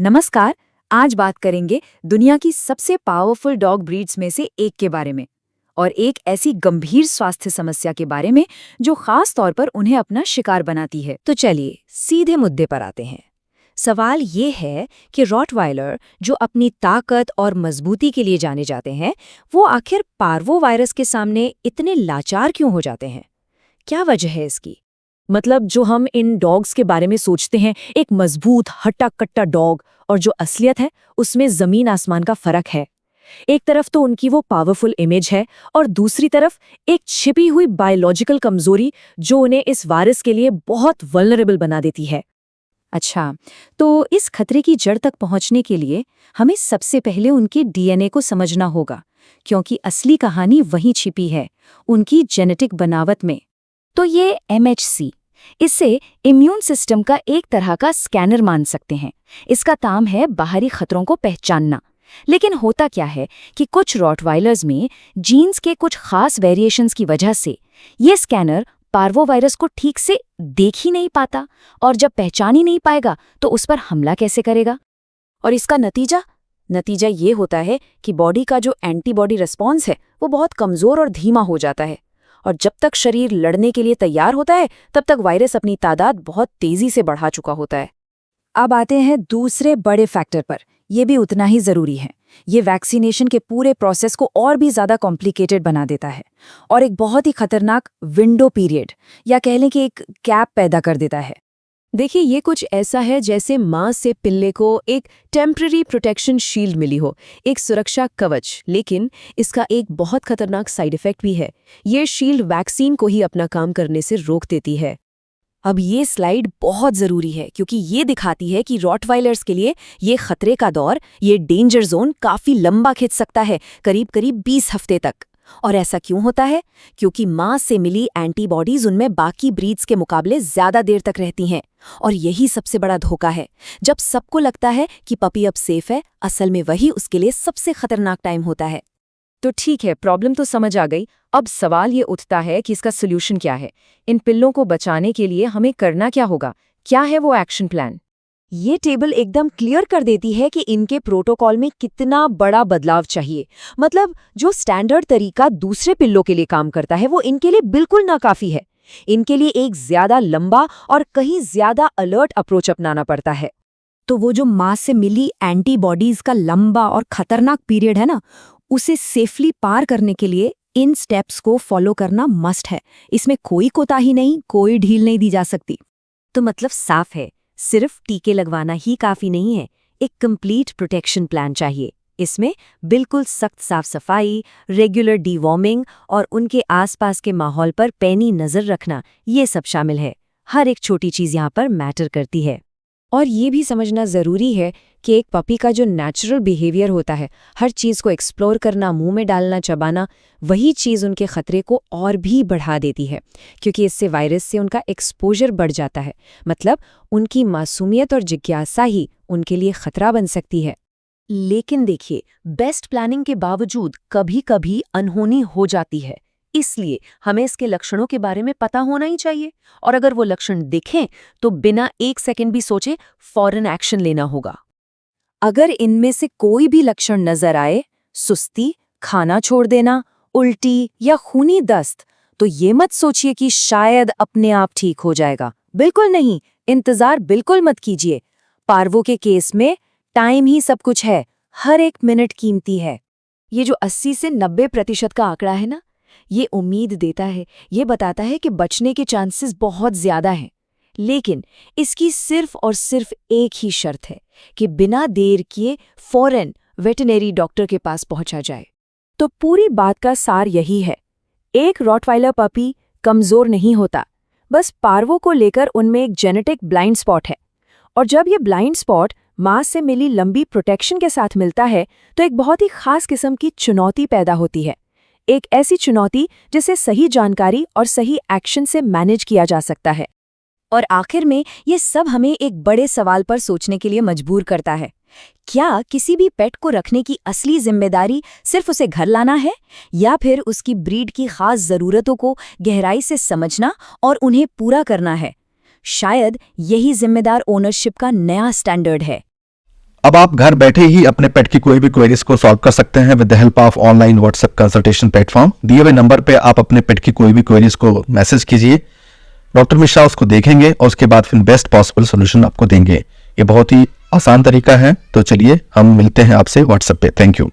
नमस्कार। आज बात करेंगे दुनिया की सबसे पावरफुल डॉग ब्रीड्स में से एक के बारे में और एक ऐसी गंभीर स्वास्थ्य समस्या के बारे में जो खास तौर पर उन्हें अपना शिकार बनाती है। तो चलिए सीधे मुद्दे पर आते हैं। सवाल ये है कि रॉटवाइलर जो अपनी ताकत और मजबूती के लिए जाने जाते हैं, वो आखिर पार्वो वायरस के सामने इतने लाचार क्यों हो जाते हैं? क्या वजह है इसकी? मतलब जो हम इन डॉग्स के बारे में सोचते हैं, एक मजबूत हट्टा कट्टा डॉग, और जो असलियत है उसमें जमीन आसमान का फर्क है। एक तरफ तो उनकी वो पावरफुल इमेज है और दूसरी तरफ एक छिपी हुई बायोलॉजिकल कमजोरी जो उन्हें इस वायरस के लिए बहुत वल्नरेबल बना देती है। अच्छा, तो इस खतरे की जड़ तक पहुंचने के लिए हमें सबसे पहले उनके डीएनए को समझना होगा, क्योंकि असली कहानी वहीं छिपी है, उनकी जेनेटिक बनावट में। तो ये एमएचसी, इसे इम्यून सिस्टम का एक तरह का स्कैनर मान सकते हैं। इसका काम है बाहरी खतरों को पहचानना। लेकिन होता क्या है कि कुछ रॉटवाइलर्स में जीन्स के कुछ खास वेरिएशंस की वजह से ये स्कैनर पार्वोवायरस को ठीक से देख ही नहीं पाता, और जब पहचान ही नहीं पाएगा तो उस पर हमला कैसे करेगा? और इसका नतीजा ये होता है कि बॉडी का जो एंटीबॉडी रिस्पॉन्स है वो बहुत कमजोर और धीमा हो जाता है, और जब तक शरीर लड़ने के लिए तैयार होता है तब तक वायरस अपनी तादाद बहुत तेजी से बढ़ा चुका होता है। अब आते हैं दूसरे बड़े फैक्टर पर। यह भी उतना ही जरूरी है। ये वैक्सीनेशन के पूरे प्रोसेस को और भी ज्यादा कॉम्प्लिकेटेड बना देता है और एक बहुत ही खतरनाक विंडो पीरियड, या कह लें कि एक गैप पैदा कर देता है। देखिए, ये कुछ ऐसा है जैसे मां से पिल्ले को एक टेम्पररी प्रोटेक्शन शील्ड मिली हो, एक सुरक्षा कवच। लेकिन इसका एक बहुत खतरनाक साइड इफेक्ट भी है। ये शील्ड वैक्सीन को ही अपना काम करने से रोक देती है। अब ये स्लाइड बहुत ज़रूरी है क्योंकि ये दिखाती है कि रॉटवाइलर्स के लिए ये खतरे का दौर, ये डेंजर जोन काफ़ी लंबा खिंच सकता है, करीब 20 हफ्ते तक। और ऐसा क्यों होता है? क्योंकि मां से मिली एंटीबॉडीज उनमें बाकी ब्रीड्स के मुकाबले ज़्यादा देर तक रहती हैं। और यही सबसे बड़ा धोखा है। जब सबको लगता है कि पपी अब सेफ है, असल में वही उसके लिए सबसे खतरनाक टाइम होता है। तो ठीक है, प्रॉब्लम तो समझ आ गई। अब सवाल ये उठता है कि इसका सोल्यूशन क्या है? इन पिल्लों को बचाने के लिए हमें करना क्या होगा? क्या है वो एक्शन प्लान? ये टेबल एकदम क्लियर कर देती है कि इनके प्रोटोकॉल में कितना बड़ा बदलाव चाहिए। मतलब जो स्टैंडर्ड तरीका दूसरे पिल्लों के लिए काम करता है वो इनके लिए बिल्कुल नाकाफी है। इनके लिए एक ज्यादा लंबा और कहीं ज्यादा अलर्ट अप्रोच अपनाना पड़ता है। तो वो जो मां से मिली एंटीबॉडीज का लंबा और खतरनाक पीरियड है ना, उसे सेफली पार करने के लिए इन स्टेप्स को फॉलो करना मस्ट है। इसमें कोई कोताही नहीं, कोई ढील नहीं दी जा सकती। तो मतलब साफ है, सिर्फ टीके लगवाना ही काफी नहीं है, एक कंप्लीट प्रोटेक्शन प्लान चाहिए। इसमें बिल्कुल सख्त साफ सफाई, रेगुलर डीवॉर्मिंग और उनके आसपास के माहौल पर पैनी नजर रखना, ये सब शामिल है। हर एक छोटी चीज यहाँ पर मैटर करती है। और ये भी समझना ज़रूरी है कि एक पपी का जो नेचुरल बिहेवियर होता है, हर चीज़ को एक्सप्लोर करना, मुंह में डालना, चबाना, वही चीज़ उनके खतरे को और भी बढ़ा देती है, क्योंकि इससे वायरस से उनका एक्सपोजर बढ़ जाता है। मतलब उनकी मासूमियत और जिज्ञासा ही उनके लिए खतरा बन सकती है। लेकिन देखिए, बेस्ट प्लानिंग के बावजूद कभी-कभी अनहोनी हो जाती है। इसलिए हमें इसके लक्षणों के बारे में पता होना ही चाहिए, और अगर वो लक्षण दिखें तो बिना एक सेकंड भी सोचे फौरन एक्शन लेना होगा। अगर इनमें से कोई भी लक्षण नजर आए, सुस्ती, खाना छोड़ देना, उल्टी या खूनी दस्त, तो ये मत सोचिए कि शायद अपने आप ठीक हो जाएगा। बिल्कुल नहीं, इंतजार बिल्कुल मत कीजिए। पार्वो के केस में टाइम ही सब कुछ है, हर एक मिनट कीमती है। ये जो 80 से 90% का आंकड़ा है ना, ये उम्मीद देता है, ये बताता है कि बचने के चांसेस बहुत ज्यादा हैं। लेकिन इसकी सिर्फ और सिर्फ एक ही शर्त है कि बिना देर किए फौरन वेटरनरी डॉक्टर के पास पहुंचा जाए। तो पूरी बात का सार यही है, एक रॉटवाइलर पपी कमजोर नहीं होता, बस पार्वो को लेकर उनमें एक जेनेटिक ब्लाइंड स्पॉट है। और जब ये ब्लाइंड स्पॉट मां से मिली लंबी प्रोटेक्शन के साथ मिलता है तो एक बहुत ही खास किस्म की चुनौती पैदा होती है। एक ऐसी चुनौती जिसे सही जानकारी और सही एक्शन से मैनेज किया जा सकता है। और आखिर में ये सब हमें एक बड़े सवाल पर सोचने के लिए मजबूर करता है। क्या किसी भी पेट को रखने की असली जिम्मेदारी सिर्फ उसे घर लाना है, या फिर उसकी ब्रीड की खास ज़रूरतों को गहराई से समझना और उन्हें पूरा करना है? शायद यही जिम्मेदार ओनरशिप का नया स्टैंडर्ड है। अब आप घर बैठे ही अपने पेट की कोई भी क्वेरीज को सॉल्व कर सकते हैं with the help of online WhatsApp consultation platform. दिए हुए नंबर पे आप अपने पेट की कोई भी क्वेरीज को मैसेज कीजिए, डॉक्टर मिश्रा उसको देखेंगे और उसके बाद फिर बेस्ट पॉसिबल सोल्यूशन आपको देंगे। ये बहुत ही आसान तरीका है। तो चलिए हम मिलते हैं आपसे व्हाट्सएप पे। Thank you.